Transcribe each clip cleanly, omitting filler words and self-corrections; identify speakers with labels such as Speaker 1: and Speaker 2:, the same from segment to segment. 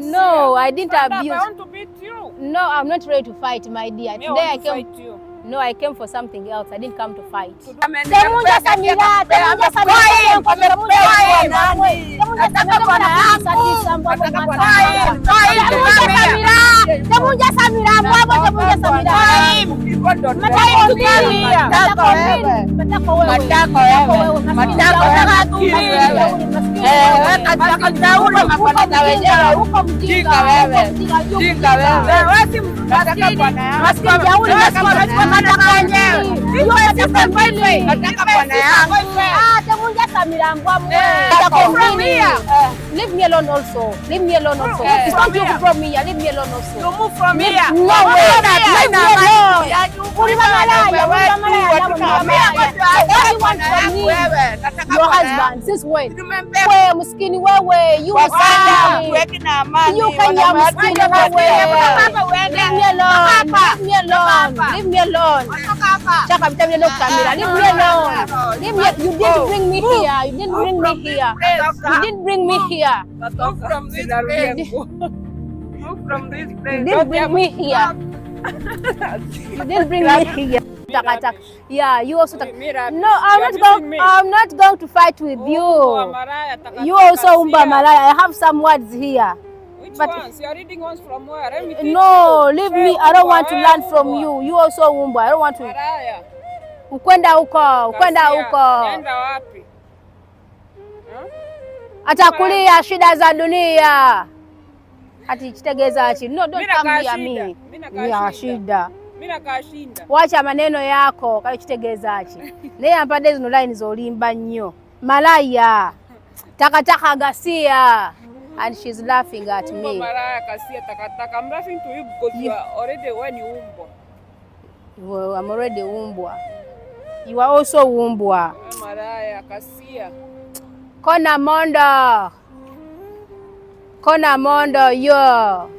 Speaker 1: No, I didn't abuse.
Speaker 2: I want to beat you.
Speaker 1: No, I'm not ready to fight, my dear.
Speaker 2: Today
Speaker 1: I came.
Speaker 2: Fight you.
Speaker 1: No, I came for something else. I didn't come to fight. Leave me alone also. Leave me alone also. It's not you who brought me here. Leave me alone also.
Speaker 2: You move from here.
Speaker 1: No way. Leave me alone. Your husband, since when? Where Muskini, where you are saying? You can hear Muskini, where? Leave me alone. Leave me alone. Leave me alone. Leave me alone. Leave me. You didn't bring me here. You didn't bring me here. You didn't bring me here.
Speaker 2: Move from this place. Move from this place.
Speaker 1: You didn't bring me here. You didn't bring me here. Yeah, you also. No, I'm not going to fight with you. You also Umba Malaya. I have some words here.
Speaker 2: Which ones? You are reading ones from where?
Speaker 1: No, leave me. I don't want to learn from you. You also Umba. I don't want to. Ukwenda huko.
Speaker 2: Nenda wapi?
Speaker 1: Atakulia shida za dunia. Ati chitegeza achi. No, don't come near me. Mimi shida.
Speaker 2: Mimi nakashinda.
Speaker 1: Wacha maneno yako kale chitegeza achi. Naye ampade zino line zolimba nnyo. Malaya. Takataka gasia. And she's laughing at me.
Speaker 2: Malaya kasia takataka. I'm laughing to you because you are already when you umbwa.
Speaker 1: Well, I'm already umbwa. You are also umbwa.
Speaker 2: Malaya kasia.
Speaker 1: Kona mondo yo.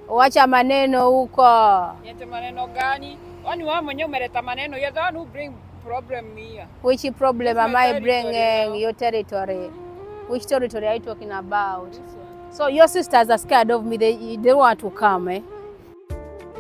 Speaker 1: Wacha maneno huko.
Speaker 2: Yete maneno gani? Wani wewe mwenyewe umeleta maneno. You're the one who bring problem here.
Speaker 1: Which problem am I bringing? Your territory. Which territory are you talking about? So your sisters are scared of me. They don't want to come, eh?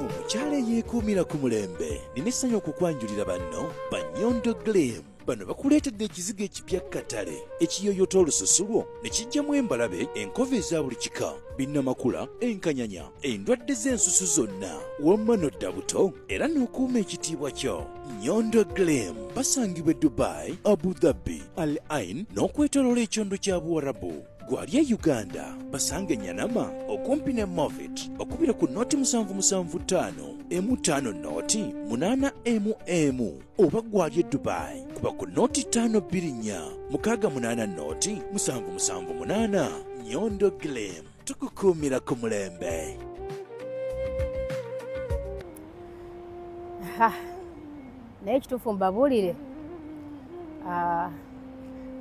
Speaker 3: Omukyala yeekuumira ku mulembe ninessanyu okukwanjulira banno ba Nyondo Glam. Bano bakuleetedde ekizigo ekipya katale ekiyoyota olususu lwo ne kijjamu embalabe enkova eza buli kika binnamakula enkanyanya endwadde z'ensusu zonna wamma n'odda buto era n'okuuma ekitiibwa kyo. Nyondo Glam basangibwa Dubai, Abu Dhabi, Al Ain n'okwetooloola ekyondo kya Buwarabu. Gwali e Uganda basange Nyanama okumpi ne Movit okubira ku noti 775 M5 noti 8 oba gwali e Dubai kuba ku noti 524 680 noti 778. Nyondo Glam tukukuumira ku mulembe.
Speaker 1: Naye kituufu mbabuulire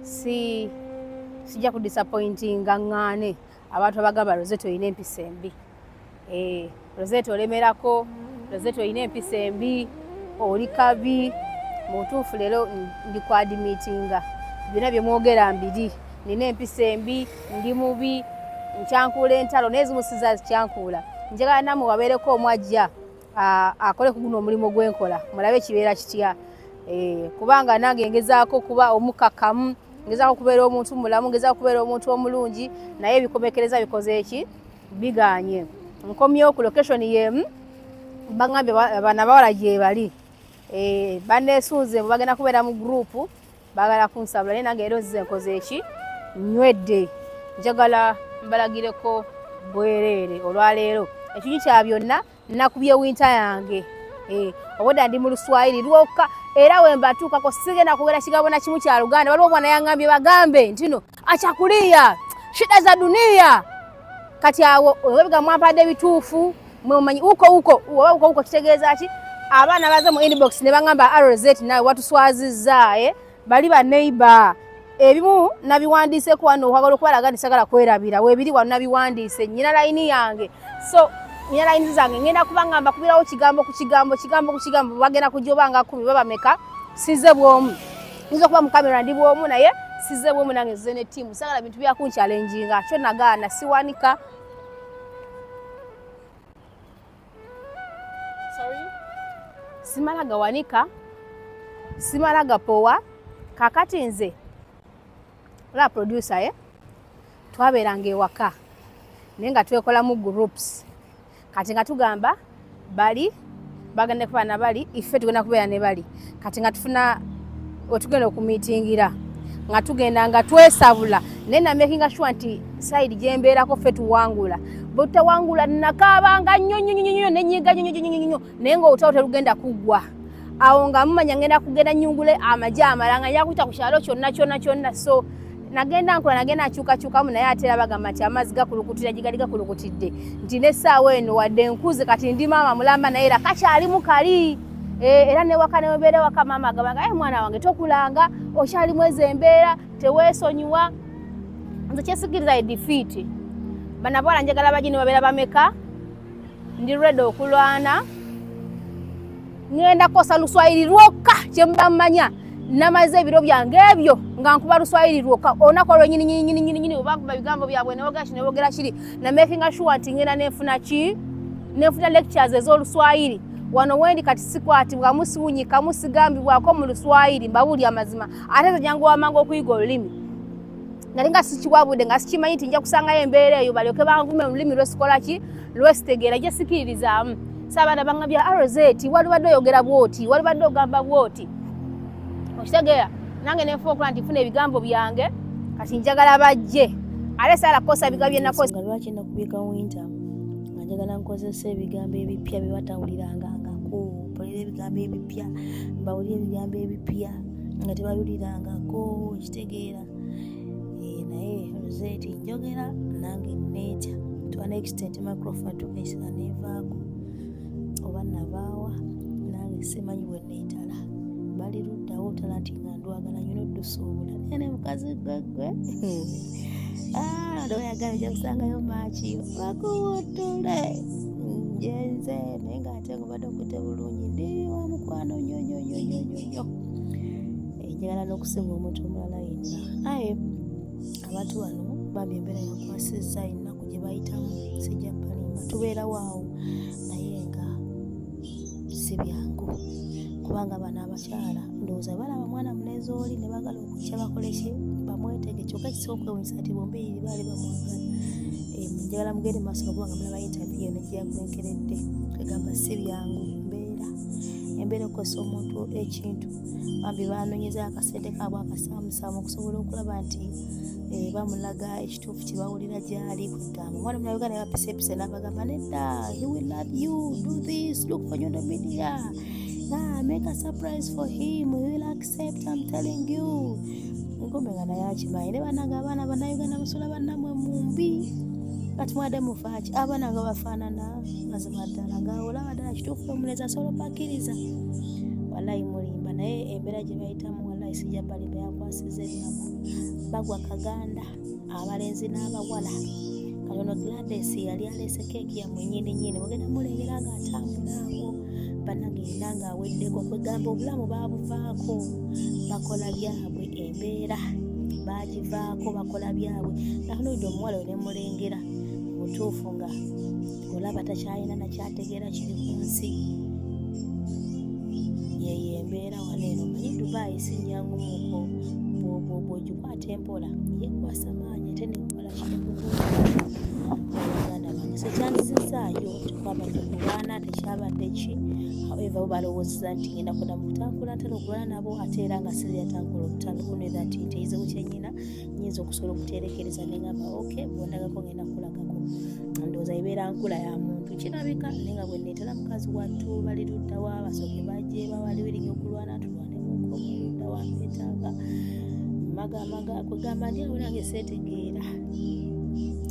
Speaker 1: sijja ku disappointinga ngane abantu abagamba Rozet oyina empisa embi. Rozet olemerako, Rozet oyina empisa embi, oli kabi. Mutuufu leero ndi ku admittinga byonna bye mwogera mbiri. Nina empisa embi, ndi mubi, nkyankuula entalo n'ezimu sizazikyankuula. Njagala nammwe wabeereko omwajja akole ku guno omulimu gwenkola mulabe kibeera kitya. Kubanga nange ngezaako kuba omukakamu, ngezaako kubeera omuntu mulamu, ngezaako kubeera omuntu omulungi, naye ebikomekereza bikoze eki biganye. Nkomyewo ku location yemu bagambye bana bawala gye bali. Banneesunze bagenda kubeera mu group bagala kunsabula naye nange ero nzize nkoze eki nywedde. Njagala mbalagireko bwereere olwaleero ekinyi kya byonna nakubye winter yange. Obwedda ndi mu Luswayiri lwoka era wembatuukako sigenda kubeera kigambo na kimu kya Luganda. Waliwo bwana yangambye bagambe nti no achakulia shida za dunia. Kati awo webiga mwampadde bituufu mwemanyi uko kitegeeza ki abaana baza mu inbox ne bangamba Rozet nawe watuswazizza bali ba neighbor. Ebimu nabiwandiise ku wano okwagala okubalaga nisagala kwerabira webiri wano nabiwandiise nyina line yange. So nyina line zange ngenda kubangamba kubirawo kigambo ku kigambo bagenda kujobanga 10 baba meka size bwomu. Nizo kuba mu kamera ndi bwomu naye size bwe munange zene team sagala bintu bya kun challenginga kyo nagana siwanika.
Speaker 2: Sorry?
Speaker 1: Simalaga wanika. Simalaga powa. Kakati nze. La producer twaberanga ewaka. Nenga twekola mu groups. Kati nga tugamba bali bagande kufana bali ife tugenda kubeera ne bali. Kati nga tufuna otugenda okumitingira. Nga tugenda nga twesabula nena making sure nti side jembeera ko fe tuwangula bota wangula nakabanga nnyo nenyiga nnyo nengo utawo lugenda kugwa awo nga mumanya ngenda kugenda nyungule amaja amalanga yakuta ku kyalo kyonna so nagenda akyuka mu naye atera bagamba nti amazzi gakulukutira gigali gakulukutidde nti n'essaawa eno wadde nkuze kati ndi maama mulamba naye era kakyali mukali era ne waka ne mbeera waka maama agamba mwana wange tokulanga okyali mwezi embeera teweesonyiwa nze kyesigiriza defeat bana bwala njagala bagini babeera bameka ndi ready okulwana ngenda kosa luswahili lwokka kyemubamanya namaze ebiro byange ebyo nga nkuba luswahili lwokka onako lwenyini obakuba bigambo byabwe nebogera kiri na making sure nti ngenda nefuna lectures ez'oluswahili wano wendi kati sikwati bwa musiwunyika musigambibwako mu luswahili mbabuli amazima ate jangu wamango okuyiga olulimi nalinga sikiwabude nga sikimanyi nti nja kusangayo embeera eyo balyoke banvume mu lulimi lwesikola ki lwesitegera gye sikiririzaamu sabana bangabya Rozet wali badde oyogera bwoti wali badde ogamba bwoti okitegeera nange nenfa okola nti funa ebigambo byange kati njagala bajje ate sala kosa bigabye nakosa
Speaker 4: nga lwaki nakubika winter nga njagala nkozesa ebigambo ebipya bye batawuliranga polera ebigambo ebipya mbawulira ebigambo ebipya nga tebayulirangako ekitegeera naye Rozet njogera nange neetya to an extent microphone tukaisira nevaako oba nabaawa nange simanyi bwe neetala bali luddawo tala nti nga ndwagala nnyo noddusuubula nene mukazi gwegwe oyagala ojja kusangayo maakiyo bakuwuttule njenze naye nga ate ngobadde okute bulungi ndi wa mukwano nnyo njagala n'okusinga omuntu omulala yenna naye abantu bano bambi embeera yakwasizza ennaku gye bayitamu sijja palimba tubeerawo awo naye nga si byangu kubanga bano abakyala ndowooza balaba mwana muneezi oli ne bagala okukya bakoleki bamwetege kyokka kisobola okwewunyisa nti bombeeri baali bamwagala njagala mugende maaso nokubanga mulaba interview eno gyeyakulenkeredde kwegamba si byangu embeera okukozesa omuntu ekintu bambi banoonyeza akasente kaabwe akasaamusaamu okusobola okulaba nti bamulaga ekituufu kyebawulira gyali kugamba omwana mulabega naye bapisepise n'abagamba nedda he will love you do this look for Nyondo Media make a surprise for him he will accept I'm telling you ngombenga naye akimanyi ne banange abaana bannayuganda musula bannamwe mumbi kati mwadde mufaaki abaana nga bafaanana mazima ddala nga olaba ddala kituufu omulezi asobola opakkiriza wallahi mulimba naye embeera gye bayitamu wallahi sijja balimba yakwasiza ennaku bagwa kaganda abalenzi n'abawala kati ono Gladys yali aleese keeki yammwe nnyini mugenda mulengera nga atambulaawo bannange yenna ng'aweddeko kwegamba obulamu baabuvaako bakola byabwe embeera baagivaako bakola byabwe nakunulidde omuwala we ne mulengera mutuufu nga olaba takyalina nakyategeera kiri ku nsi yeyo embeera waneeno manyi Dubai sinyangumuko bw'ogikwata empola yekwasa maanyi ate nekola kitakuuganda bange sekyanzizaayo tekwabadde kulwana tekyabadde ki however balowoozeza nti ngenda kuda mu kutambula ntera okulwana nabo ate era nga siriyatambula okutandikuniza nti nteyizewo kyenyina nyinza okusobola okuterekereza nengamba okay bwondagako ngenda kulagako ndowooza ibeera nkula ya muntu kirabika naye nga bwe neetala mukazi wattu bali luddawa basooke bajje bawali wiringa okulwana tulwanemuko muludda wambeetaaga maga kwegamba ndi awo nange seetegeera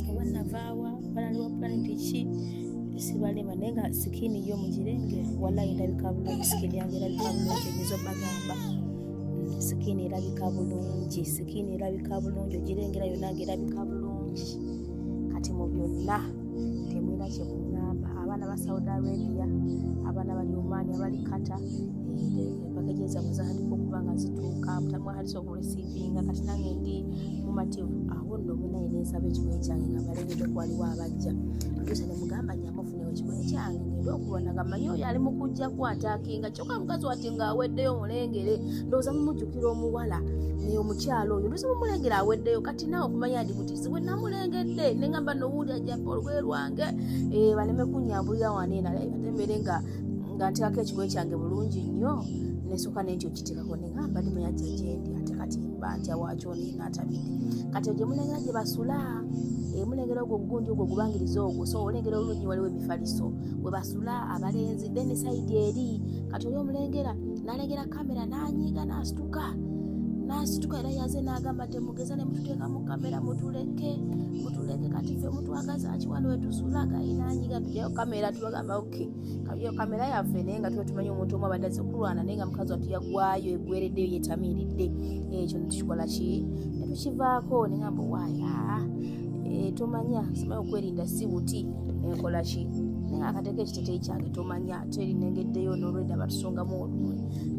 Speaker 4: oba navaawa balaliwa planeti ki sibalema naye nga sikini yo mugirenge wallahi ndabika bulungi sikini yange erabika bulungi nyizo bagamba sikini erabika bulungi ogirengera yonange erabika bulungi kati mu byonna temwina kye mugamba
Speaker 1: abaana ba Saudi Arabia, abaana bali Oman, abali Qatar, packages amazandiko okuba nga zituuka mutamwalisa okuresivinga kati nange ndi mumativu awo nno munaye nensaba ekigoye kyange nga balengedde kwaliwo abajja produsa ne mugamba nyamufunewo ekigoye kyange ngenda okubona nga manyi oyo ali mu kujja kwataakinga kyokka mukazi wati nga aweddeyo omulengere ndowooza mumujjukira omuwala naye omukyalo oyo ndowooza mumulengera aweddeyo kati nawe okumanya ndi butiisi bwe namulengedde ne ngamba nowuuli ajjapa olugoye lwange baleme kunyambulira waneena ate mbeere nga nteekako ekigoye kyange bulungi nnyo nesooka nenti okiteekako neŋamba ndi muyajja gyendi ate kati mba ntya waakyo neenaatabidde kati gye mulengera gye basula mulengera ogwo ogugundi ogwo ogubangiriza ogwo so olengera olungi waliwo emifaliso bwe basula abalenzi then saidi eri kati oli omulengera nalengera kamera nanyiiga nasituka era yaze n'agamba temugeza ne mututeeka mu kamera mutuleke kati ffe mutwagaza kiwano wetusula gayinanyiga tujayo kamera tubagamba okay kabiyo kamera yaffe naye nga tuba tumanyi omuntu omu abadde azze kulwana naye nga mukazi watu yagwayo egwereddeyo yetamiiridde ekyo netukikola ki netukivaako nengamba waaya tomanya simanyi okwerinda si buti nenkola ki naye akateeka ekiteteeyi kyange tomanya teri nengeddeyo n'olwedde abatusungamu olumwe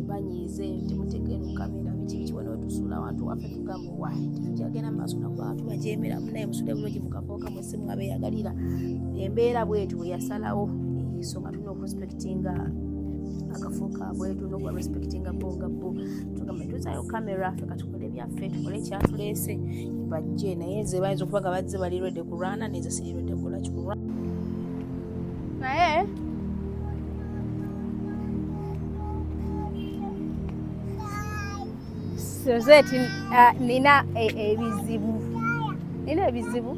Speaker 1: banyiize temuteekere mu kamera bikiwano wetusula abantu waffe tugamba waaya tetujagenda maaso nakuba tubajeemera munaye musule bulungi mukafooka mwese mwabeeyagalira embeera bwetu bwe yasalawo so nga tulina okurespektinga akafo kaabwe tulina okubarespektinga bo nga bo tugamba tuzayo kamera ffe katukole ebyaffe tukole ekyatuleese bajje naye nze bayinza okuba nga bazze balirwedde kulwana neze sirirwedde kukola kikulwana naye Rozet nina ebizibu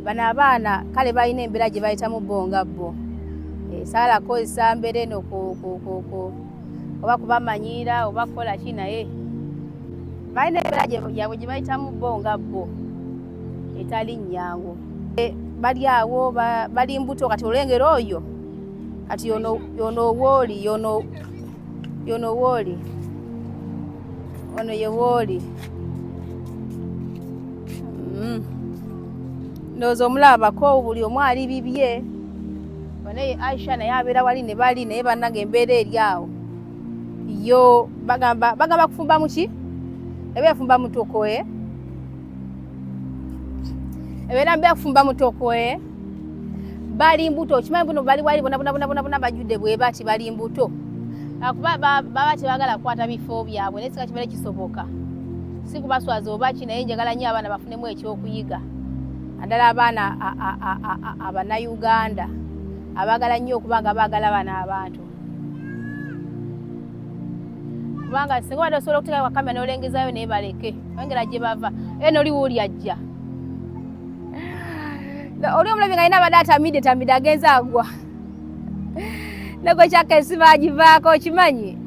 Speaker 1: bano abaana kale balina embeera gye bayitamu bo nga bo saala kozesa mbere eno oba kubamanyiira oba kukola ki naye balina embeera gyabwe gye bayitamu bo nga bo etali nnyangu bali awo bali mbuto kati olengera oyo kati yono wooli ono ye wooli ndowooza omulabako buli omu ali bibye naye Aisha naye abeera wali ne bali naye bannanga embeera eri awo yo bagamba kufumba muki eba efumba mutokoe ebeera mbe kufumba mutokoe bali mbuto okimanyi buno bali wali bona bajjudde bwe bati bali mbuto akuba baba tebagala kukwata bifo byabwe naye sika kibeere kisoboka si kubaswaza oba ki naye njagala nnyo abaana bafunemu ekyokuyiga naddala abaana abannayuganda abaagala nnyo okuba nga baagala bano abantu kubanga singa wadde osobola okuteeka kwa kamera n'olengezayo naye baleke olengera gye bava eno oli wuuli ajja oli omulabi nga alina abadde atamidde agenza agwa nego kyakesi bagivaako okimanyi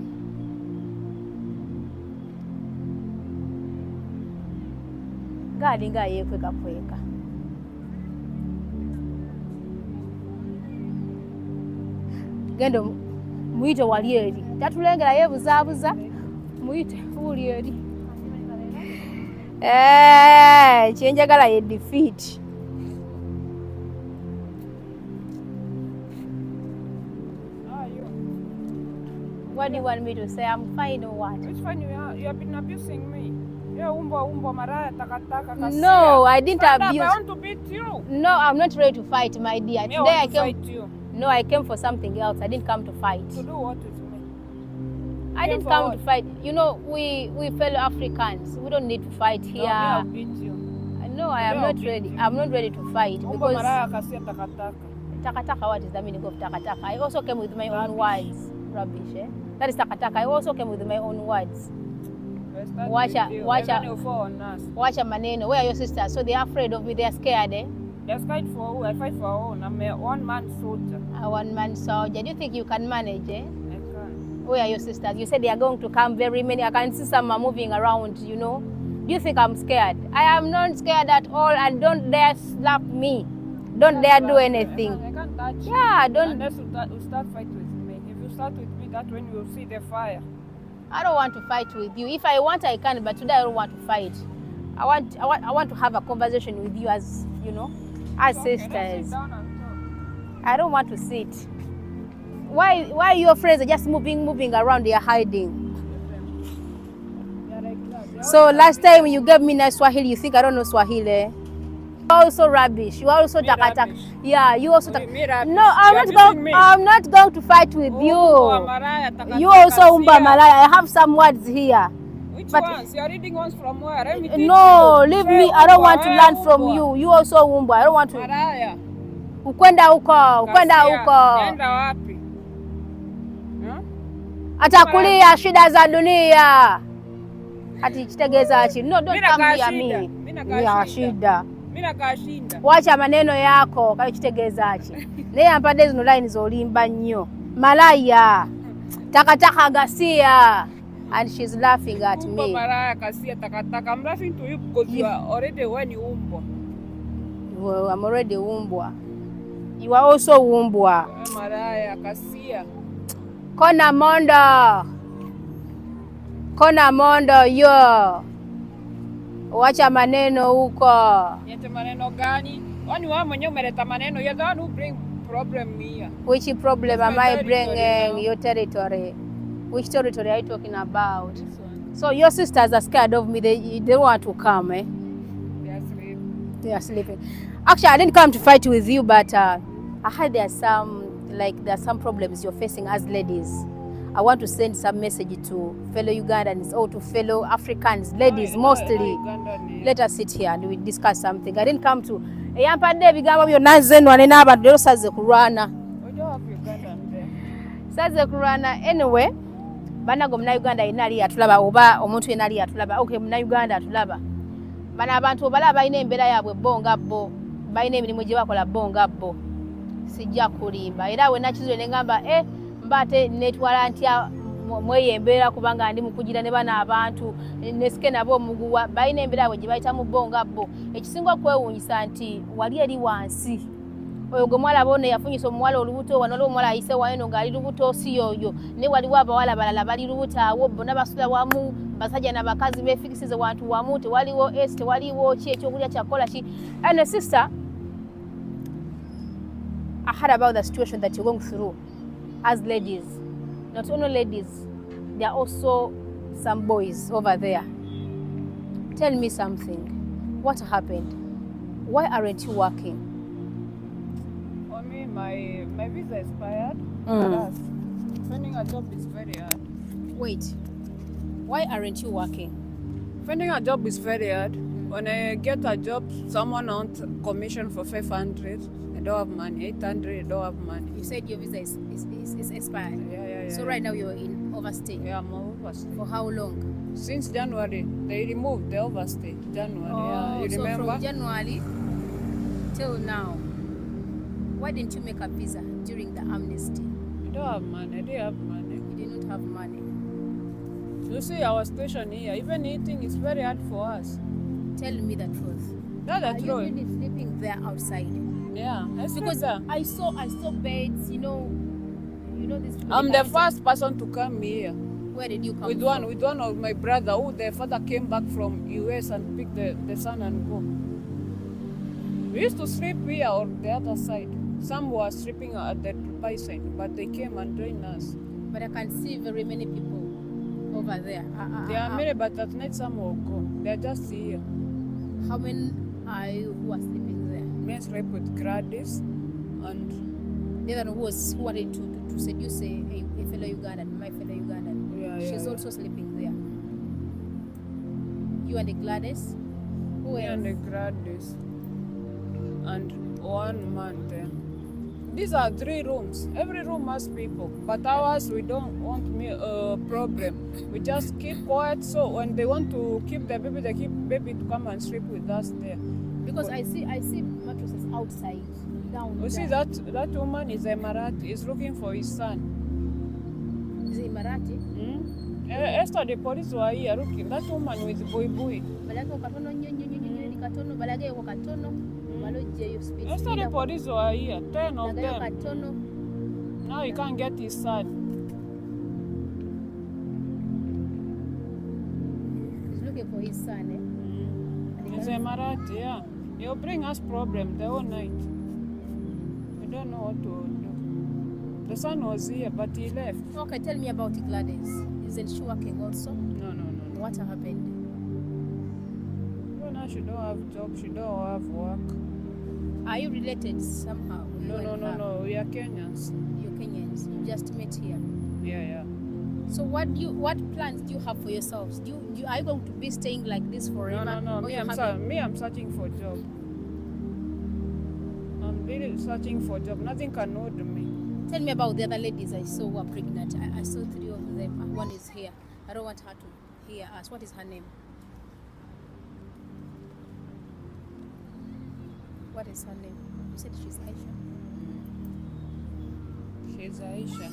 Speaker 1: ngaalinga yeekwekakweka genda muyite wali eri tatulengera yeebuzaabuza muyite wuli eri kyenjagala ye defeat What do you want me to say? I'm fine or what?
Speaker 2: Which one you have been abusing me? You're umbo maraya takataka kasia.
Speaker 1: No, I didn't abuse.
Speaker 2: I want to beat you.
Speaker 1: No, I'm not ready to fight, my dear.
Speaker 2: Me,
Speaker 1: Today
Speaker 2: I want to fight you.
Speaker 1: No, I came for something else. I didn't come to fight.
Speaker 2: To do what with me?
Speaker 1: I didn't come to fight. You know, we fellow Africans, we don't need to fight here.
Speaker 2: No, I'll beat you.
Speaker 1: No, I am not ready. I'm not ready to fight
Speaker 2: Umbo
Speaker 1: because
Speaker 2: maraya kasia takataka.
Speaker 1: Takataka, what is the meaning of takataka? I also came with my own words. Rubbish, eh? That is takataka. I also came with my own words. Wacha maneno. Where are your sisters? So they are afraid of me. They are scared, eh?
Speaker 2: They are scared for who? I fight for who? I'm a one-man soldier.
Speaker 1: A one-man soldier. Do you think you can manage, eh?
Speaker 2: I can.
Speaker 1: Where are your sisters? You said they are going to come very many. I can see some are moving around, you know. Do you think I'm scared? I am not scared at all, and don't dare slap me. Don't dare do anything.
Speaker 2: I can't touch you.
Speaker 1: Yeah, don't.
Speaker 2: Unless you start fighting with me. If you start with me, that's when you will see the fire.
Speaker 1: I don't want to fight with you. If I want, I can, but today I don't want to fight. I want to have a conversation with you as, you know, as sisters. I don't want to sit. Why your friends are just moving around, they are hiding? So last time when you gave me nice Swahili, you think I don't know Swahili? You are also rubbish. You are also takataka. Yeah, you also takataka. No, I'm not going to fight with you. You also umba malaya. I have some words here.
Speaker 2: Which ones? You're reading ones from where?
Speaker 1: No, leave me. I don't want to learn from you. You also umba. I don't want to.
Speaker 2: Maraya.
Speaker 1: Ukwenda huko.
Speaker 2: Nenda wapi?
Speaker 1: Atakulia shida za dunia. Ati chitegeza achi. No, don't come near me. Ya shida.
Speaker 2: Mina kashinda.
Speaker 1: Wacha maneno yako kale chitegeza achi. Naye ampade zino line zolimba nnyo. Malaya. Takataka gasia. And she's laughing at me.
Speaker 2: Maraya kasia takataka. I'm laughing to you because you are already when you umbwa.
Speaker 1: Well, I'm already umbwa. You are also umbwa.
Speaker 2: Maraya kasia.
Speaker 1: Kona mondo yo. Wacha maneno huko.
Speaker 2: Yete maneno gani? Wani wewe mwenyewe umeleta maneno. You're the one who bring problem here.
Speaker 1: Which problem am I bringing? Your territory. Which territory are you talking about? So your sisters are scared of me. They don't want to come, eh? They are sleeping. Actually, I didn't come to fight with you, but I heard there are some problems you're facing as ladies. I want to send some message to fellow Ugandans or to fellow Africans, ladies mostly. Let us sit here and we discuss something. I didn't come to eyampadde bigambo byonna nzenno ane n'abantu lero saze kulwana. Saze kulwana. Anyway, banago muna Uganda inali atulaba oba omuntu yenali atulaba. Okay, muna Uganda atulaba. Bana abantu obalaba balina embeera yaabwe bonga bo. Balina emirimu gye bakola bonga bo. Sijja kulimba. Era we nakizwe ne ngamba mbate netwala ntya mweyembeera kubanga ndi mukugira ne bana abantu nesike nabo omuguwa balina embeera yaabwe gye bayita mu bonga bo. Ekisinga okwewuunyisa nti wali eri wansi. Oyo gwe mwalaba ono yafunyisa omuwala olubuto wano olwo omuwala ayise waeno ng'ali lubuto si yoyo. Ne waliwo abawala balala bali lubuto awo bonna basula wamu basajja n'abakazi beefikisize wantu wamu tewaliwo tewaliwo ki ekyokulya kyakola ki. And sister, I heard about the situation that you're going through as ladies. Not only ladies, there are also some boys over there. Tell me something. What happened? Why aren't you working?
Speaker 2: For me, my visa expired. Finding a job is very hard.
Speaker 1: Wait. Why aren't you working?
Speaker 2: Finding a job is very hard. When I get a job, someone wants commission for 500. I don't have money. 800, I don't have money.
Speaker 1: You said your visa is expired.
Speaker 2: Yeah.
Speaker 1: So right now you're in overstay.
Speaker 2: Yeah, I'm overstay.
Speaker 1: For how long?
Speaker 2: Since January. They removed the overstay. January. Yeah, you
Speaker 1: so
Speaker 2: remember?
Speaker 1: From January till now. Why didn't you make a visa during the amnesty?
Speaker 2: I don't have money. I didn't have money.
Speaker 1: You did not have money.
Speaker 2: You see our situation here. Even eating is very hard for us.
Speaker 1: Tell me the truth.
Speaker 2: That's the
Speaker 1: truth. Are you really sleeping there outside?
Speaker 2: Yeah,
Speaker 1: because I saw beds, you know this.
Speaker 2: I'm the first person to come here.
Speaker 1: Where did you come
Speaker 2: with
Speaker 1: from?
Speaker 2: With one of my brother, who their father came back from US and picked the son and go. We used to sleep here on the other side. Some were sleeping at the Dubai side, but they came and joined us.
Speaker 1: But I can see very many people over there.
Speaker 2: There are many, but at night some will go. They're just here.
Speaker 1: How many are you who are sleeping there?
Speaker 2: Me sleep with Gladys and
Speaker 1: the other one who wanted to seduce a fellow Ugandan, my fellow Ugandan.
Speaker 2: Yeah,
Speaker 1: She's also sleeping there. You and the Gladys? Who else?
Speaker 2: and the Gladys and one man there. These are 3 rooms. Every room has people, but ours we don't want a problem. We just keep quiet. So when they want to keep the baby, they keep baby to come and sleep with us there.
Speaker 1: Because I see mattresses outside, down.
Speaker 2: You see that woman is a Marathi. Is looking for his son.
Speaker 1: Is it Marathi?
Speaker 2: Esther, the police were here looking. That woman with boy. Esther, the police were here. 10 of them. Now he can't get his son.
Speaker 1: He's looking for his son, eh?
Speaker 2: He's a Marathi, yeah. You'll bring us problem the whole night. We don't know what to do. The son was here, but he left.
Speaker 1: Okay, tell me about Gladys. Isn't she working also?
Speaker 2: No.
Speaker 1: What happened?
Speaker 2: Well, now she don't have job, she don't have work.
Speaker 1: Are you related somehow? You and her?
Speaker 2: No. We are Kenyans.
Speaker 1: You're Kenyans. You just met here.
Speaker 2: Yeah.
Speaker 1: So what plans do you have for yourselves? Are you going to be staying like this forever?
Speaker 2: No.
Speaker 1: Or
Speaker 2: I'm searching for job. I'm really searching for job. Nothing can hold me.
Speaker 1: Tell me about the other ladies I saw were pregnant. I saw 3 of them. One is here. I don't want her to hear us. What is her name? What is her name? You said she's Aisha.
Speaker 2: She's Aisha.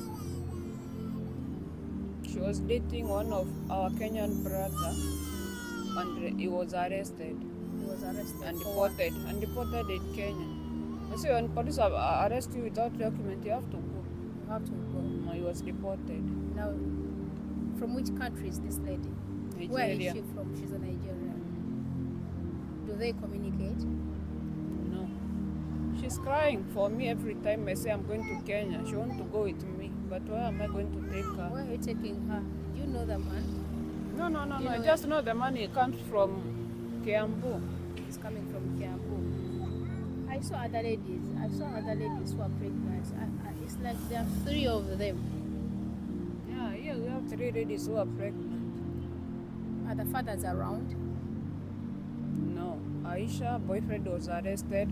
Speaker 2: She was dating one of our Kenyan brother, and he was arrested.
Speaker 1: He was arrested
Speaker 2: and
Speaker 1: for
Speaker 2: deported in Kenya. You see, when police arrest you without document, you have to go.
Speaker 1: You have to go.
Speaker 2: No, he was deported.
Speaker 1: Now, from which country is this lady?
Speaker 2: Nigeria.
Speaker 1: Where is she from? She's a Nigerian. Do they communicate?
Speaker 2: No. She's crying for me every time I say I'm going to Kenya. She wants to go with me. But where am I going to take her?
Speaker 1: Where are you taking her? Do you know the man?
Speaker 2: No.
Speaker 1: You
Speaker 2: I
Speaker 1: know
Speaker 2: just know the money comes from Kiambu.
Speaker 1: He's coming from Kiambu. I saw other ladies who are pregnant. It's like there are 3 of them.
Speaker 2: Yeah, we have 3 ladies who are pregnant.
Speaker 1: Are the fathers around?
Speaker 2: No. Aisha, boyfriend was arrested.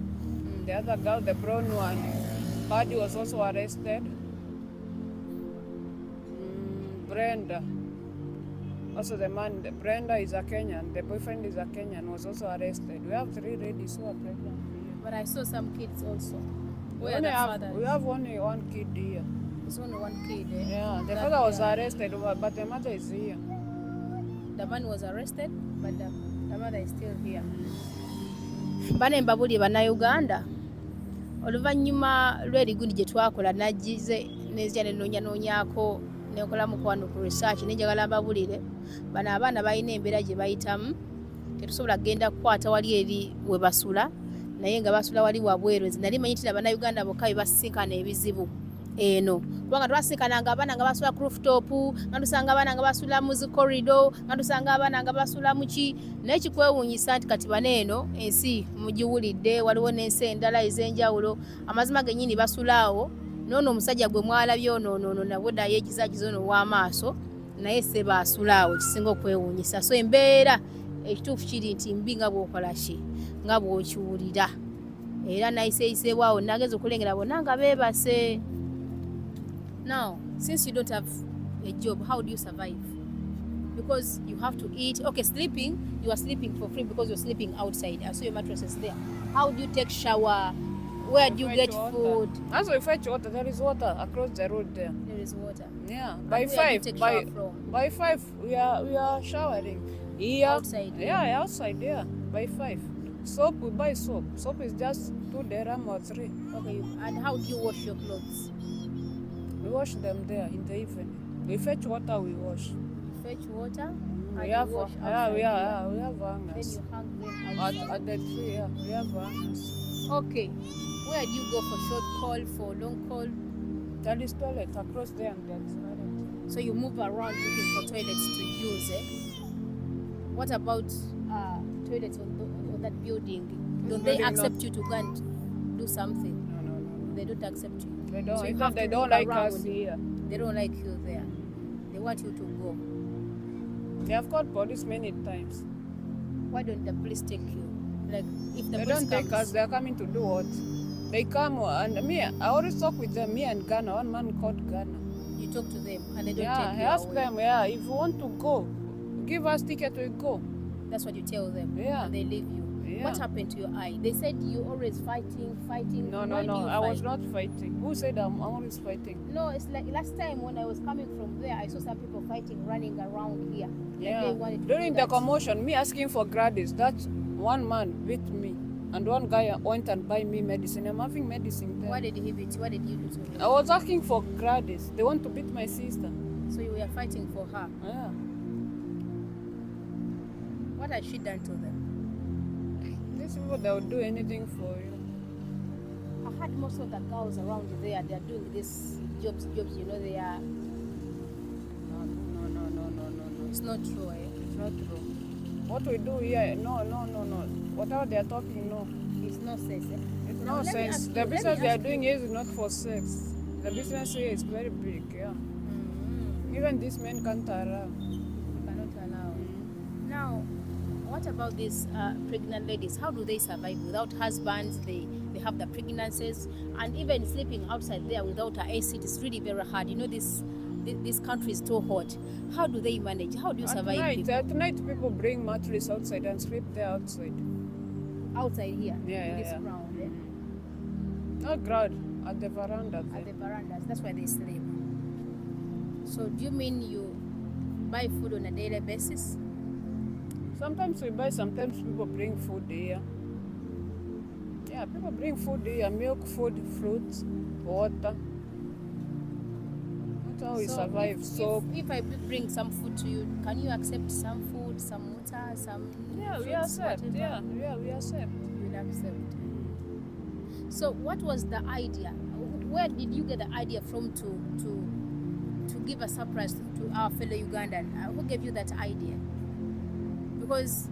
Speaker 2: The other girl, the brown one, Buddy was also arrested. Brenda. Also Brenda is a Kenyan. The boyfriend is a Kenyan, was also arrested. We have 3 ladies who are pregnant here.
Speaker 1: But I saw some kids also.
Speaker 2: We
Speaker 1: Where are the fathers?
Speaker 2: We have only 1 kid here.
Speaker 1: There's only 1 kid.
Speaker 2: Yeah, the father was arrested, but the mother is here.
Speaker 1: The man was arrested, but the mother is still here. Bana mbabuli bannayuganda oluvannyuma lw'erigundi gye twakola nagize nezija nenoonyanonyako nekola mukwano ku research nenjagala mbabulire bano abaana balina embeera gye bayitamu tetusobola kugenda kukwata wali eri we basula naye nga basula wali wabweru nali manyi nti bannayuganda bokka bebasisinkana ebizibu eno kubanga twasisinkananga abaana nga basula ku rooftop nga tusanga abaana nga basula mu zi corridor nga tusanga abaana nga basula mu ki naye kikwewuunyisa nti kati bano eno ensi mugiwulidde waliwo n'ensi endala ez'enjawulo amazima gennyini basula awo noono omusajja gwe mwalabye onoono nabwo dda yeekizakiza ono ow'amaaso naye se baasula awo kisinga okwewuunyisa so embeera ekituufu kiri nti mbi nga bw'okola ki nga bw'okiwulira era nayiseeyiseebwawo nageza okulengera bonna nga beebase. Now, since you don't have a job, how do you survive? Because you have to eat. Okay, sleeping, you are sleeping for free because you're sleeping outside. I saw your mattress is there. How do you take shower? Where do you get food?
Speaker 2: As we fetch water, there is water across the road there.
Speaker 1: There is water.
Speaker 2: Yeah,
Speaker 1: And
Speaker 2: by
Speaker 1: where do you
Speaker 2: 5.
Speaker 1: take shower from?
Speaker 2: By 5, we are showering. Here.
Speaker 1: Outside?
Speaker 2: Yeah, outside there. By 5. Soap, we buy soap. Soap is just 2 dirham or 3.
Speaker 1: Okay, and how do you wash your clothes?
Speaker 2: We wash them there in the evening. We fetch water, we wash.
Speaker 1: Fetch water?
Speaker 2: We
Speaker 1: and
Speaker 2: have,
Speaker 1: you wash
Speaker 2: we
Speaker 1: outside here.
Speaker 2: have
Speaker 1: Then
Speaker 2: hangers.
Speaker 1: you hang them outside.
Speaker 2: At the tree, yeah, we have hangers.
Speaker 1: Okay, where do you go for short call, for long call?
Speaker 2: There is toilet across there and there is toilet.
Speaker 1: So you move around looking for toilets to use, eh? What about toilets on that building? Don't they
Speaker 2: building
Speaker 1: accept you to go and do something?
Speaker 2: No.
Speaker 1: They don't accept you.
Speaker 2: They don't.
Speaker 1: So you
Speaker 2: In
Speaker 1: have
Speaker 2: fact, they
Speaker 1: to
Speaker 2: don't
Speaker 1: look
Speaker 2: like
Speaker 1: around.
Speaker 2: us here.
Speaker 1: They don't like you there. They want you to go.
Speaker 2: They have called police many times.
Speaker 1: Why don't the police take you? Like if the
Speaker 2: They
Speaker 1: police
Speaker 2: don't take
Speaker 1: comes,
Speaker 2: us. They are coming to do what? They come and me. I always talk with them. Me and Ghana. One man called Ghana.
Speaker 1: you talk to them and they don't
Speaker 2: Yeah,
Speaker 1: take
Speaker 2: I
Speaker 1: you
Speaker 2: ask
Speaker 1: away.
Speaker 2: them. Yeah, if you want to go, give us ticket. We go.
Speaker 1: That's what you tell them.
Speaker 2: Yeah.
Speaker 1: And they leave you.
Speaker 2: Yeah.
Speaker 1: What happened to your eye? They said you always fighting.
Speaker 2: No.
Speaker 1: Why do you
Speaker 2: I was
Speaker 1: fight?
Speaker 2: not fighting. Who said I'm always fighting?
Speaker 1: No, it's like last time when I was coming from there, I saw some people fighting, running around here. Like
Speaker 2: Yeah.
Speaker 1: they wanted to
Speaker 2: During
Speaker 1: do
Speaker 2: the
Speaker 1: that.
Speaker 2: commotion, me asking for Gladys, that one man beat me, and one guy went and buy me medicine. I'm having medicine there.
Speaker 1: What did he beat? What did you do to him?
Speaker 2: I was asking for Gladys. They want to beat my sister.
Speaker 1: So you were fighting for her.
Speaker 2: Yeah.
Speaker 1: What has she done to them?
Speaker 2: This people, they'll do anything for you.
Speaker 1: I heard most of the girls around there, they are doing these jobs, you know, they are...
Speaker 2: No.
Speaker 1: It's not true, eh?
Speaker 2: It's not true. What we do here, no. Whatever they are talking, no.
Speaker 1: It's no sense, eh?
Speaker 2: It's
Speaker 1: Now,
Speaker 2: no
Speaker 1: let me
Speaker 2: sense.
Speaker 1: ask you-
Speaker 2: The
Speaker 1: let me
Speaker 2: business they are
Speaker 1: ask
Speaker 2: doing
Speaker 1: you-
Speaker 2: is not for sex. The business here is very big, yeah.
Speaker 1: Mm-hmm.
Speaker 2: Even these men can't allow.
Speaker 1: You cannot allow. Now, what about these pregnant ladies? How do they survive without husbands? They have the pregnancies, and even sleeping outside there without an AC is really very hard. You know, this country is too hot. How do they manage? How do you survive?
Speaker 2: At night, people bring mattress outside and sleep there outside.
Speaker 1: Outside here,
Speaker 2: Yeah,
Speaker 1: in
Speaker 2: yeah,
Speaker 1: this
Speaker 2: yeah.
Speaker 1: ground, eh?
Speaker 2: Not ground, at the veranda there.
Speaker 1: At the verandas. That's where they sleep. So, do you mean you buy food on a daily basis?
Speaker 2: Sometimes we buy, sometimes people bring food here. Yeah, people bring food here, milk, food, fruits, water. That's how we survive.
Speaker 1: If I bring some food to you, can you accept some food, some water, some
Speaker 2: Yeah, we
Speaker 1: fruits,
Speaker 2: accept.
Speaker 1: whatever?
Speaker 2: Yeah, we accept.
Speaker 1: You will accept. So what was the idea? Where did you get the idea from to give a surprise to our fellow Ugandan? Who gave you that idea? Because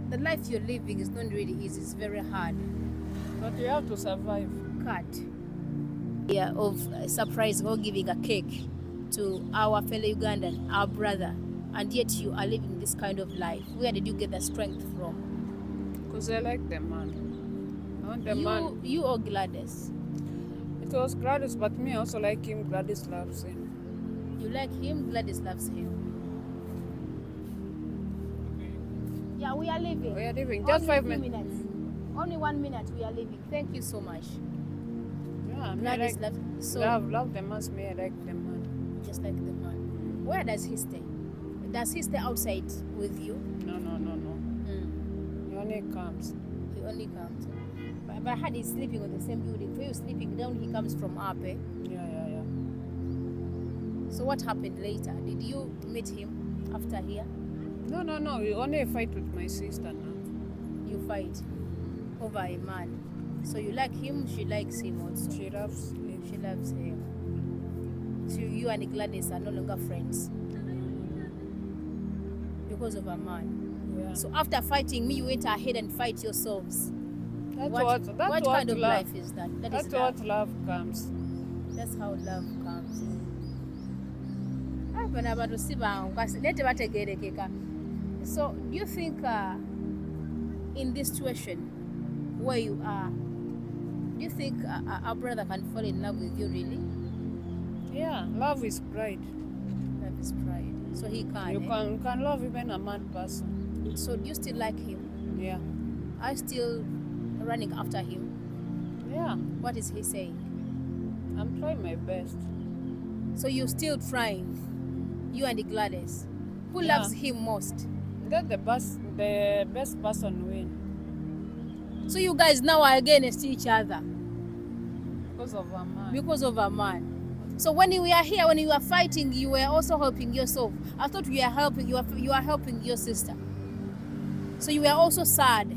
Speaker 1: the life you're living is not really easy. It's very hard.
Speaker 2: But we have to survive.
Speaker 1: Cut. Yeah, of surprise or giving a cake to our fellow Ugandan, our brother, and yet you are living this kind of life. Where did you get the strength from?
Speaker 2: Because I like the man. I want the man.
Speaker 1: You or Gladys?
Speaker 2: It was Gladys, but me I also like him. Gladys loves him.
Speaker 1: You like him, Gladys loves him. Yeah, we are leaving.
Speaker 2: We are leaving. Just 5 minutes.
Speaker 1: minutes. Only 1 minute, we are leaving. Thank you so much.
Speaker 2: Yeah, me
Speaker 1: Gladys
Speaker 2: like,
Speaker 1: loves so
Speaker 2: love the man, me I like the man.
Speaker 1: just like the man. Where does he stay? Does he stay outside with you?
Speaker 2: No. He only comes.
Speaker 1: He only comes. But I heard he's sleeping on the same building. For you sleeping down, he comes from up, eh?
Speaker 2: Yeah.
Speaker 1: So what happened later? Did you meet him after here?
Speaker 2: No. We only fight with my sister now.
Speaker 1: You fight over a man. So you like him, she likes him also.
Speaker 2: She loves him.
Speaker 1: She loves him. So you and Gladys are no longer friends because of a man.
Speaker 2: Yeah.
Speaker 1: So after fighting me, you went ahead and fight yourselves.
Speaker 2: What
Speaker 1: What kind of
Speaker 2: love.
Speaker 1: life is that?
Speaker 2: That's
Speaker 1: Is
Speaker 2: what
Speaker 1: love.
Speaker 2: love comes.
Speaker 1: That's how love comes. Bano abantu si bangu kasi naye tebategeerekeka. So do you think in this situation where you are, do you think a brother can fall in love with you really?
Speaker 2: Yeah, love is pride.
Speaker 1: Love is pride. So he can.
Speaker 2: You
Speaker 1: eh?
Speaker 2: can love even a mad person.
Speaker 1: So do you still like him?
Speaker 2: Yeah.
Speaker 1: Are you still running after him?
Speaker 2: Yeah.
Speaker 1: What is he saying?
Speaker 2: I'm trying my best.
Speaker 1: So you're still trying, you and Gladys. Who
Speaker 2: Yeah.
Speaker 1: loves him most?
Speaker 2: Let the best person win.
Speaker 1: So you guys now are against each other
Speaker 2: Because of a man.
Speaker 1: because of a man. So when you were here, when you were fighting, you were also helping yourself. I thought you are helping your sister. So you were also sad.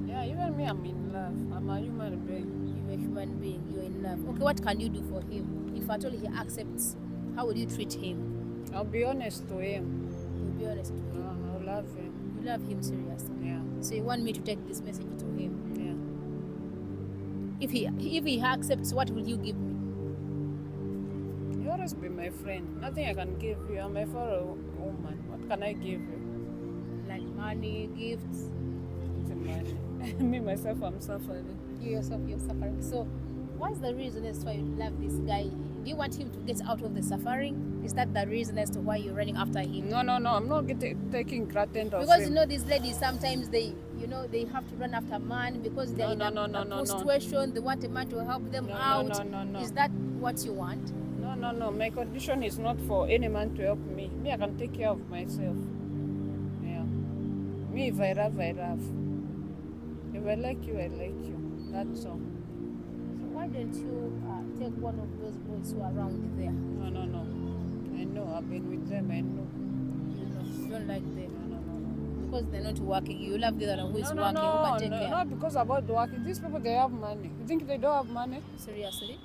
Speaker 2: Yeah, even me, I'm in love. I'm a human being.
Speaker 1: You're a human being, you're in love. Okay, what can you do for him? If at all he accepts, how will you treat him?
Speaker 2: I'll be honest to him.
Speaker 1: You'll be honest to him.
Speaker 2: I'll love him.
Speaker 1: You love him seriously.
Speaker 2: Yeah.
Speaker 1: So you want me to take this message to him?
Speaker 2: Yeah.
Speaker 1: If he accepts, what will you give me?
Speaker 2: You always be my friend. Nothing I can give you. I'm a fellow woman. What can I give you?
Speaker 1: Like money, gifts?
Speaker 2: It's money. Me myself, I'm suffering.
Speaker 1: You yourself, you're suffering. So what's the reason as to why you love this guy? Do you want him to get out of the suffering? Is that the reason as to why you're running after him?
Speaker 2: No. I'm not taking granted of
Speaker 1: Because
Speaker 2: him.
Speaker 1: you know these ladies sometimes they have to run after a man because they're in a situation. They want a man to help them out.
Speaker 2: No.
Speaker 1: Is that what you want?
Speaker 2: No. My condition is not for any man to help me. Me, I can take care of myself. Yeah. Me, if I love, I love. If I like you, I like you. That's all.
Speaker 1: So why don't you take one of those boys who are around there?
Speaker 2: No. I know. I've been with them. I know.
Speaker 1: You don't like them.
Speaker 2: No.
Speaker 1: Because they're not working. You love the other one who is working, who
Speaker 2: No,
Speaker 1: can take care.
Speaker 2: not because about working. These people, they have money. You think they don't have money?
Speaker 1: Seriously?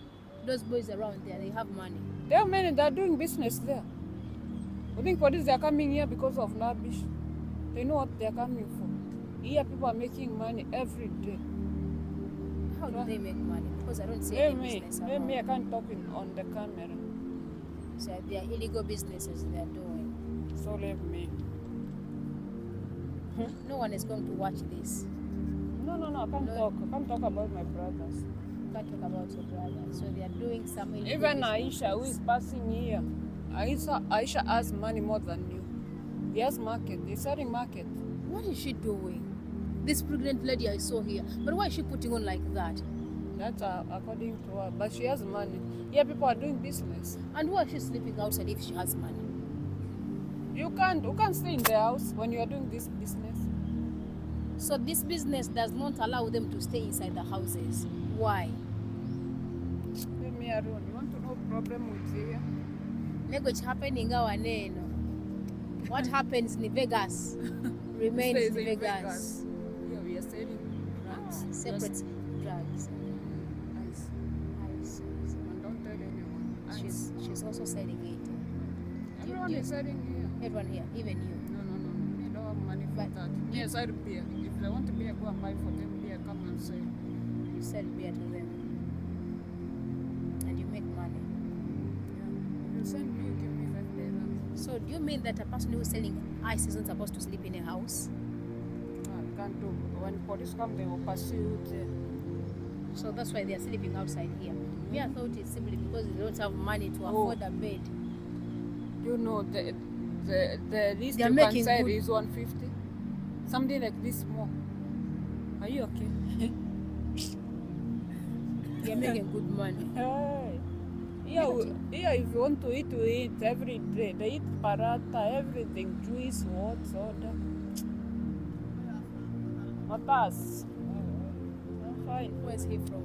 Speaker 1: Those boys around there, they have money.
Speaker 2: They have money. They're doing business there. You think for this they're coming here because of rubbish? They know what they're coming for. Here people are making money every day.
Speaker 1: How do they make money? Because I don't see
Speaker 2: Let
Speaker 1: any
Speaker 2: me,
Speaker 1: business
Speaker 2: let
Speaker 1: around.
Speaker 2: me, I can't talk on the camera.
Speaker 1: So they are illegal businesses they are doing.
Speaker 2: So let me.
Speaker 1: No one is going to watch this.
Speaker 2: No, I can't
Speaker 1: No.
Speaker 2: talk. I can't talk about my brothers.
Speaker 1: You can't talk about your brother. So they are doing some illegal
Speaker 2: Even
Speaker 1: business.
Speaker 2: Aisha, who is passing here, Aisha has money more than you. He has market. He's selling market.
Speaker 1: What is she doing? This pregnant lady I saw here. But why is she putting on like that?
Speaker 2: That's according to her. But she has money. Here people are doing business.
Speaker 1: And why is she sleeping outside if she has money?
Speaker 2: You can't stay in the house when you are doing this business.
Speaker 1: So this business does not allow them to stay inside the houses. Why?
Speaker 2: Leave me alone. You want to know problem with here?
Speaker 1: Nego happening neno. What happens in Vegas remains
Speaker 2: Stays
Speaker 1: in Vegas.
Speaker 2: Yeah, we are selling drugs.
Speaker 1: Separate drugs.
Speaker 2: Ice.
Speaker 1: Ice.
Speaker 2: And don't tell anyone. Ice.
Speaker 1: She's also selling it.
Speaker 2: Everyone is selling here.
Speaker 1: Everyone here, even you.
Speaker 2: No. We don't have money for
Speaker 1: But
Speaker 2: that. Yes, I beer. If they want beer, go and buy for them beer. Come and sell.
Speaker 1: You sell beer to them. And you make money.
Speaker 2: Yeah. If you send me, you give me $5.
Speaker 1: So do you mean that a person who is selling ice isn't supposed to sleep in a house?
Speaker 2: I can't do. When police come, they will pursue you there.
Speaker 1: So that's why they are sleeping outside here. Me, I thought it's simply because they don't have money to afford a bed.
Speaker 2: You know, the least
Speaker 1: They are
Speaker 2: you can
Speaker 1: making
Speaker 2: sell
Speaker 1: good-
Speaker 2: is 150. Something like this more. Are you okay?
Speaker 1: They are making good money.
Speaker 2: Hey. Here, if you want to eat, we eat every day. They eat paratha, everything, juice, what, soda. Matas. I'm fine.
Speaker 1: Where's he from?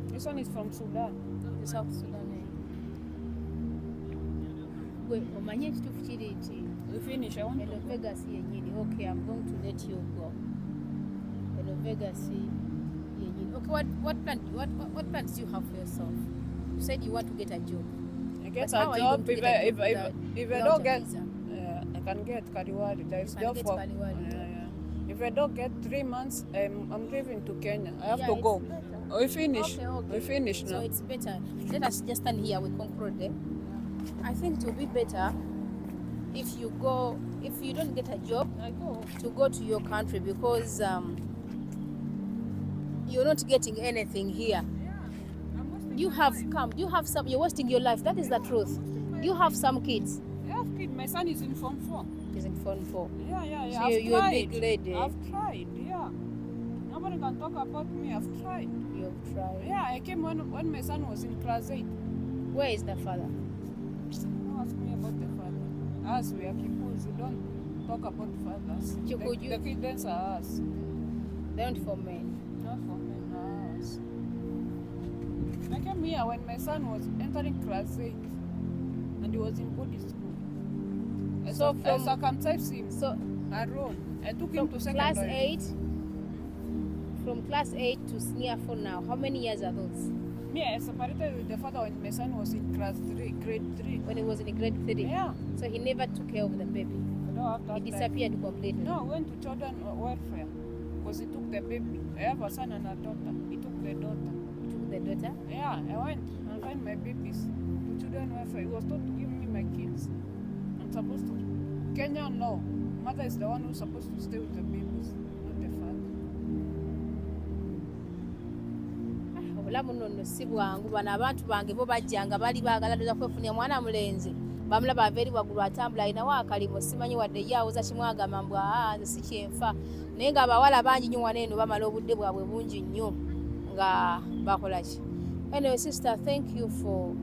Speaker 2: This one is from Sudan.
Speaker 1: The South Sudan. Gwe omanye ekituufu kiri nti
Speaker 2: We finish. I want to
Speaker 1: eno
Speaker 2: go.
Speaker 1: Vegas yennyini. Okay, I'm going to let you go. Eno Vegas yennyini. Okay, what plans do you have for yourself? You said you want to get a job.
Speaker 2: I get
Speaker 1: But how
Speaker 2: a
Speaker 1: are you
Speaker 2: job.
Speaker 1: going to get a job
Speaker 2: If I
Speaker 1: without
Speaker 2: don't
Speaker 1: a
Speaker 2: get,
Speaker 1: visa?
Speaker 2: I can get Kariwari. There is
Speaker 1: You can
Speaker 2: job
Speaker 1: get
Speaker 2: for.
Speaker 1: Kariwari.
Speaker 2: Yeah. If I don't get 3 months, I'm leaving to Kenya. I have
Speaker 1: Yeah,
Speaker 2: to
Speaker 1: it's
Speaker 2: go.
Speaker 1: better.
Speaker 2: We finish.
Speaker 1: Okay.
Speaker 2: We finish
Speaker 1: So
Speaker 2: now.
Speaker 1: it's better. Let us just stand here. We conclude there. I think it will be better if you don't get a job,
Speaker 2: I go.
Speaker 1: to go to your country because you're not getting anything here. You have come. You have some. You're wasting your life. That is the truth. You have some kids.
Speaker 2: I have kid. My son is in Form 4.
Speaker 1: Is in Form 4.
Speaker 2: Yeah.
Speaker 1: So
Speaker 2: I've
Speaker 1: you're a
Speaker 2: tried.
Speaker 1: big lady.
Speaker 2: I've tried. Yeah. Nobody can talk about me. I've tried.
Speaker 1: You've tried.
Speaker 2: Yeah, I came when my son was in class 8.
Speaker 1: Where is the father?
Speaker 2: Don't ask me about the father. Us, we are Kikuus. We don't talk about fathers.
Speaker 1: Kikuyu.
Speaker 2: The kids are us.
Speaker 1: They aren't for men.
Speaker 2: Not for men, us. I came here when my son was entering class 8 and he was in body school.
Speaker 1: So
Speaker 2: I circumcised him
Speaker 1: So
Speaker 2: alone. I took
Speaker 1: from
Speaker 2: him to secondary.
Speaker 1: class 8. From class 8 to senior 4 now. How many years are those?
Speaker 2: Me, I separated with the father when my son was in class 3, grade 3.
Speaker 1: When he was in grade 3.
Speaker 2: Yeah.
Speaker 1: So he never took care of the baby.
Speaker 2: I don't have that
Speaker 1: He
Speaker 2: time.
Speaker 1: disappeared completely.
Speaker 2: No, we went to children welfare because he took the baby. I have a son and a daughter. He took the daughter.
Speaker 1: He took the daughter.
Speaker 2: Yeah, I went and find my babies to children welfare. He was told to give me my kids. I'm supposed to. Kenyan law. Mother is the one who's supposed to stay with the babies, not the father.
Speaker 1: Obulamu nno si bwangu. Bano abantu bange bo bajjanga bali baagala ddala kwefunira mwana mulenzi. Bamulaba ava eri waggulu atambula alinawo akalimo simanyi wadde ye awuza kimu agamba mbu nze si kyenfa. Naye ng'abawala bangi nnyo wano eno bamala obudde bwabwe bungi nnyo nga bakola ki. Anyway, sister, thank you for...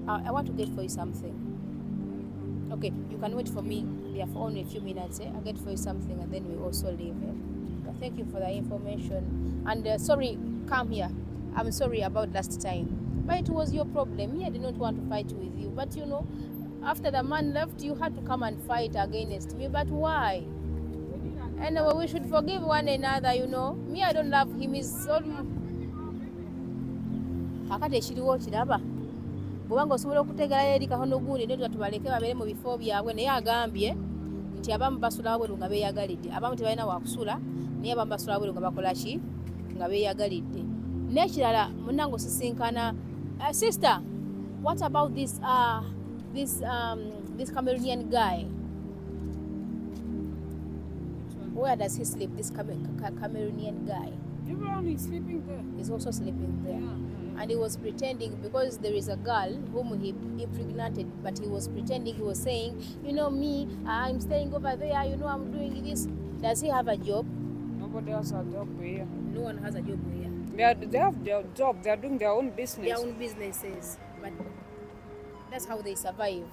Speaker 1: I want to get for you something. Okay, you can wait for me there for only a few minutes. I'll get for you something and then we also leave. But thank you for the information. And sorry, come here. I'm sorry about last time. But it was your problem. Me, I did not want to fight with you. But you know, after the man left, you had to come and fight against me. But why?
Speaker 2: We didn't
Speaker 1: Anyway, we should forgive one another, you know. Me, I don't love him. He's so... Hakati ekiriwo kiraba. Bwanga osobola okutegerayo eri kahono gundi ndio tubaleke babere mu bifo byabwe naye agambye nti abamu basula wabwe nga beeyagalidde. Abamu tebalina wakusula naye abamu basula wabwe nga bakola ki nga beeyagalidde. N'ekirala munnange osisinkana sister, what about this Cameroonian guy? Where does he sleep, this Cameroonian guy?
Speaker 2: Everyone is sleeping there.
Speaker 1: He's also sleeping there.
Speaker 2: Yeah.
Speaker 1: And he was pretending, because there is a girl whom he impregnated, but he was pretending, he was saying, you know me, I'm staying over there, you know I'm doing this. Does he have a job?
Speaker 2: Nobody has a job here.
Speaker 1: No one has a job here.
Speaker 2: They have their job, they are doing their own business.
Speaker 1: Their own businesses, but that's how they survive.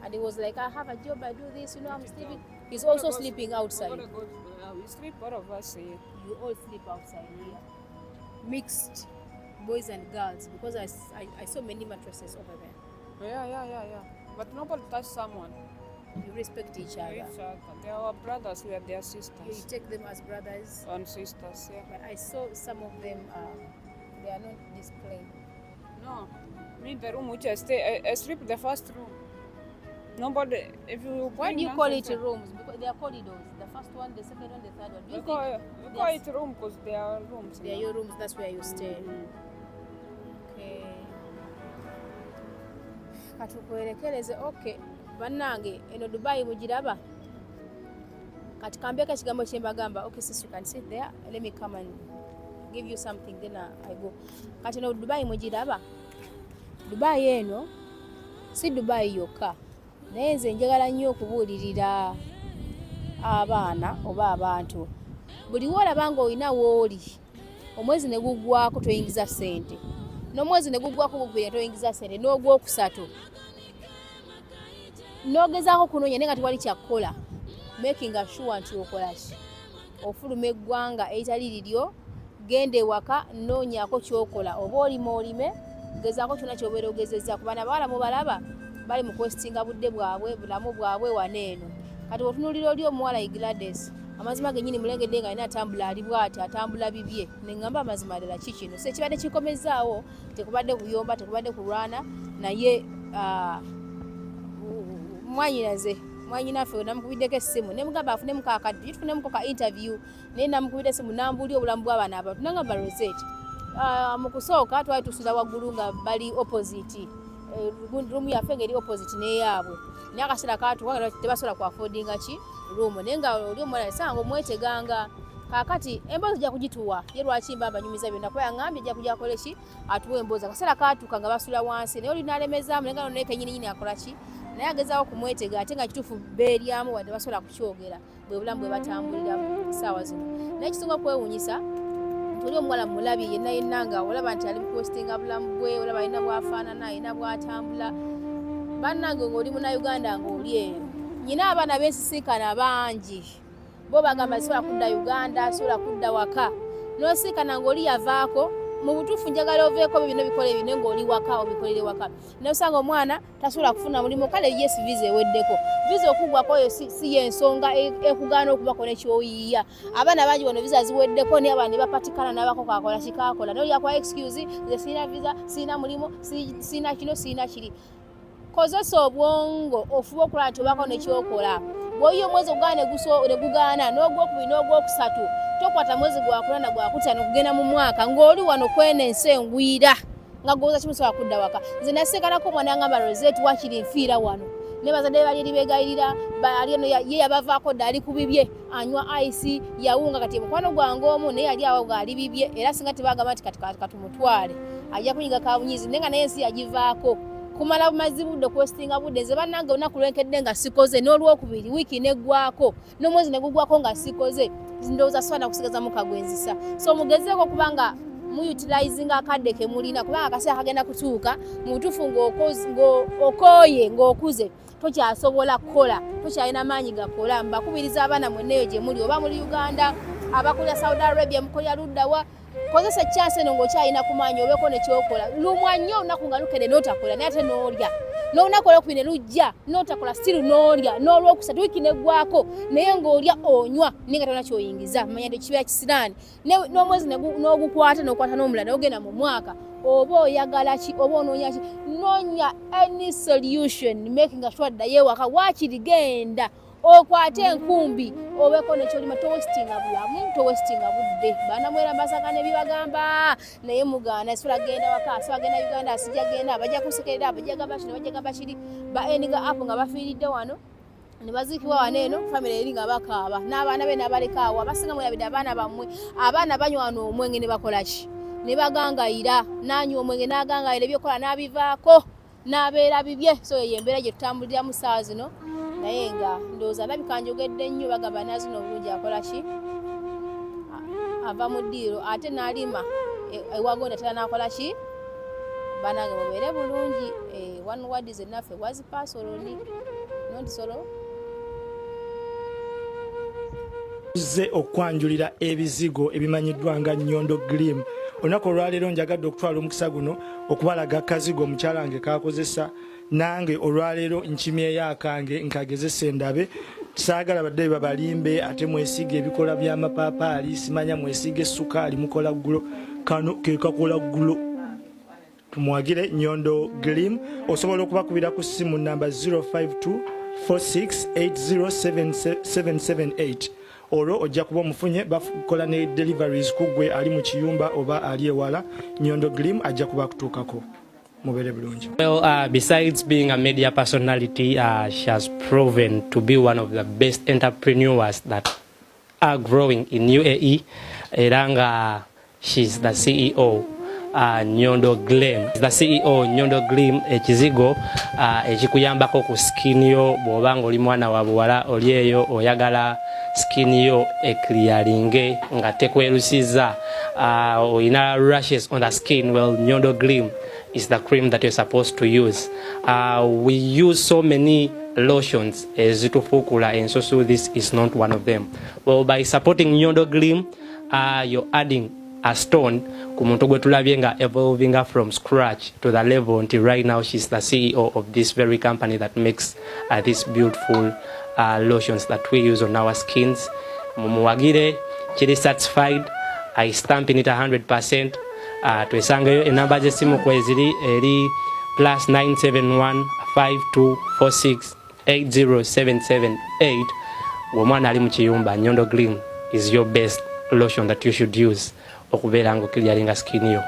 Speaker 1: And he was like, I have a job, I do this, you know, I'm sleeping. He's also sleeping outside.
Speaker 2: We sleep, all of us here.
Speaker 1: You all sleep outside here. Mixed boys and girls, because I saw many mattresses over there.
Speaker 2: Yeah. But nobody touch someone.
Speaker 1: You respect each other.
Speaker 2: They are our brothers, we are their sisters.
Speaker 1: You take them as brothers.
Speaker 2: And sisters, yeah.
Speaker 1: But I saw some of them, they are not displaying.
Speaker 2: No. Me, the room which I stay, I sleep the first room. Nobody, if you...
Speaker 1: Why do you call it rooms? Because they are corridors. The first one, the second one, the third one.
Speaker 2: We call it room because they are rooms.
Speaker 1: They are your rooms, that's where you stay. Okay. Katukuelekeleze, okay. Bannange, eno Dubai mujiraba. Kati kambeka kigambo kyembagamba, okay sis, you can sit there. Let me come and give you something, then I go. Kati eno Dubai mujiraba. Dubai eno, si Dubai yokka. Naye nze njagala nnyo okubuulirira abaana oba abantu. Buli wolaba nga olina wooli, omwezi ne guggwako toyingiza ssente. N'omwezi ne guggwako gugwira toyingiza ssente, n'ogwokusatu n'ogezaako kunoonya naye nga tewali kyakukola. Making sure nti okola ki? Ofuluma eggwanga eritali liryo, genda ewaka, noonyaako kyokola. Oba olime, gezaako kyonna ky'obeera ogezezza. Ku baana abawala mubalaba bali mu kwesitinga budde bwabwe, bulamu bwabwe waneeno. Kati otunuulira oli omuwala Gladys, amazima gennyini mulengedde nga alina atambula ali bw'ati, atambula bibye. Ne ngamba amazima ddala ki kino? So ekibadde kikomezaawo, tekubadde kuyomba, tekubadde kulwana, naye mwanyinaffe namukubiddeko essimu ne mugamba afunemu kaakadde tufunemuko ka interview, naye namukubidde essimu nambuulira obulamu bw'abaana abato. Nangamba Rozet, mu kusooka twali tusula waggulu nga bali opposite. Room yaffe ngeri opposite n'eyaabwe. Naye akaseera kaatuwa tebasobola ku affordinga ki room. Naye nga oli omwana sanga omweteganga. Kaakati emboozi ojja kugituwa. Ye lwaki mba mbanyumiza byonna kuba yaŋŋambye ejja kujja akole ki atuwa emboozi. Akaseera kaatuuka nga basula wansi. Naye oli n'alemezaamu naye nga naye kennyininyini akola ki? Naye agezaako kumwetega ate nga kituufu beeryamu wadde basobola kukyogera bwe bulamu bwe batambulira ssaawa zino. Naye kisinga okwewuunyisa tuli omuwala mulabye yenna nga olaba nti ali mupostinga bulamu bwe, olaba alina bwafaanana, alina bwatambula. Bannange ng'oli Munnayuganda ng'oli eyo. Nyina abaana beesisinkana bangi. Bo bagamba sisobola kudda Uganda, sisobola kudda waka. N'osinkana ng'oli yavaako, mu butuufu njagala oveeko bino bikola ebyo ng'oli waka obikolere waka. N'osanga omwana tasobola kufuna mulimu, kale yes visa eweddeko. Visa okuggwako oyo si y'ensonga ekugaana okubako n'ekyoyiiya. Abaana bangi wano visa ziweddeko naye abaana ne bapatikana n'abako kakola kikakola. Naye olyakuwa excuse, nze sirina visa, sirina mulimu, sirina kino, sirina kiri. Kozesa obwongo ofube okulaba nti obako n'ekyokola. Bw'oyiye omwezi ogugaana ne gugaana n'ogwokubiri n'ogwokusatu, tokwata mwezi gwakuna gwakutano kugenda mu mwaka ng'oli wano kwena ensi engwira nga gwoza kimusobola kudda waka. Nze nasekanako omwana ngamba Rozet wakiri nfiira wano. Ne bazadde bali eri beegayirira, ye yabavaako dda ali ku bibye, anywa ice, yawunga kati mukwano gwange omu naye yali awo ng'ali bibye, era singa tebagamba nti kati tumutwale ajja kunyiga kabunyizi naye nga naye ensi yagivaako. Kumala bumazi budde kwestinga budde nze bannange olunaku lwenkedde nga sikoze n'olwokubiri wiiki neggwako n'omwezi ne gugwako nga sikoze ndowooza sobola kusigaza mu kagwenzisa. So mugezeeko kubanga muyutilizinga akadde ke mulina kubanga akaseera kagenda kutuuka mu butuufu ng'okooye ng'okuze tokyasobola kukola, tokyalina maanyi gakola. Mbakubiriza abaana mwenneyo gye muli, oba muli Uganda, abakulira Saudi Arabia, mukolera luddawa, kozesa chance eno ng'okyalina ku maanyi obeeko nekyokola. Lumwa nnyo olunaku nga lukedde n'otakola naye ate n'olya. n'olunaku olwokubiri ne lujja n'otakola still n'olya n'olwokusatu wiiki neggwako naye ng'olya onywa naye nga tolina kyoyingiza manya nti kibeera kisiraani n'omwezi n'ogukwata n'okwata n'omulala n'ogenda mu mwaka oba oyagala ki oba onoonya ki noonya any solution making sure ddayo ewaka waakiri genda okwate enkumbi obeeko nekyolima towestinga bulamu towestinga budde baana mwera mbasaka ne bibagamba naye mugaana sula genda waka sula genda Uganda asijja genda abajja kusekerera abajja gamba kino abajja gamba kiri ba endinga app nga bafiiridde wano ne baziikibwa wano eno famire eri nga bakaaba n'abaana be n'abaleka awo abasinga mwelabidde abaana bammwe abaana banywana omwenge ne bakola ki ne bagangayira nanywa omwenge n'agangayira ebyokola n'abivaako n'abeera bibye so ye embeera gye tutambulira mu ssaawa zino naye nga ndowooza ndabika njogedde nnyo bagamba nazino obulungi akola ki ava mu ddiiro ate n'alima ewagonda tera n'akola ki banange mubeere bulungi one word is enough was pasoloni not solo
Speaker 5: ze okwanjulira ebizigo ebimanyiddwa nga Nyondo Glim. Olunaku olwaleero njagadde okutwala omukisa guno okubalaga akazigo omukyala wange kakozesa nange olwaleero nkimyeyo akange nkagezesa endabe saagala badde babalimbe ate mwesiige ebikola by'amapaapaali simanya mwesiige essukaali mukola ggulo kano ke kakola ggulo tumwagire Nyondo Glim. Osobola okubakubira ku ssimu namba 052 46807778 olwo ojja kuba omufunye bakola ne deliveries kugwe ali mu kiyumba oba ali ewala. Nyondo Glim ajja kuba kutuukako.
Speaker 6: Well, besides being a media personality, she has proven to be one of the best entrepreneurs that are growing in UAE. Eranga, she's the CEO. Nyondo Glim. The CEO Nyondo Glim ekizigo ekikuyambako ku skin yo bw'oba ng'oli mwana wa buwala oli eyo oyagala skin yo eclearinge nga tekwerusiza oyina rashes on the skin. Well, Nyondo Glim is the cream that you're supposed to use. We use so many lotions ezitufukula and so this is not one of them. Well, by supporting Nyondo Glim, you're adding a stone kumuntu gwe tulabye nga evolving her from scratch to the level until right now she's the CEO of this very company that makes these beautiful lotions that we use on our skins. Mumuwagire kiri certified. I stamp in it 100%. Twesangeyo enamba z'essimu kweziri eri +971 5246 80778. Womwana ali mu kiyumba, Nyondo Glim is your best lotion that you should use okubeera nga okilyalinga skin yo.